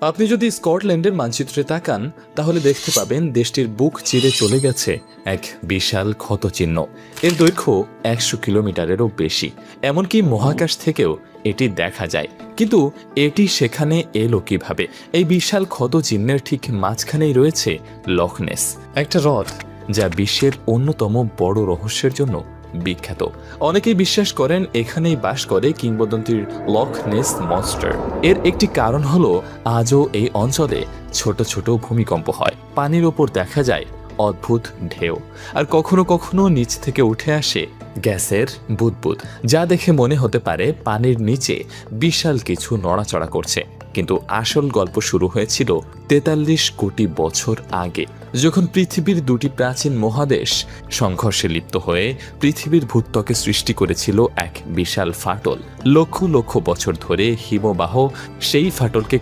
আপনি যদি স্কটল্যান্ডের মানচিত্রে তাকান তাহলে দেখতে পাবেন দেশটির বুক চিরে চলে গেছে এক বিশাল ক্ষতচিহ্ন। এর দৈর্ঘ্য 100 কিলোমিটারেরও বেশি। এমনকি মহাকাশ থেকেও এটি দেখা যায়। কিন্তু এটি সেখানে এলো কিভাবে? এই বিশাল ক্ষতচিহ্নের ঠিক মাঝখানেই রয়েছে লখ নেস, একটা হ্রদ যা বিশ্বের অন্যতম বড় রহস্যের জন্য বিখ্যাত। অনেকেই বিশ্বাস করেন এখানেই বাস করে কিংবদন্তির লখ নেস মনস্টার। এর একটি কারণ হলো আজও এই অঞ্চলে ছোট ছোট ভূমিকম্প হয়, পানির ওপর দেখা যায় অদ্ভুত ঢেউ, আর কখনো কখনো নিচ থেকে উঠে আসে গ্যাসের বুদবুদ, যা দেখে মনে হতে পারে পানির নিচে বিশাল কিছু নড়াচড়া করছে। কিন্তু আসল গল্প শুরু হয়েছিল 43 কোটি বছর আগে, যখন পৃথিবীর দুটি প্রাচীন মহাদেশ সংঘর্ষে লিপ্ত হয়ে পৃথিবীর ভূত্বকে সৃষ্টি করেছিল এক বিশাল ফাটল। লক্ষ লক্ষ বছর ধরে হিমবাহ সেই ফাটলকে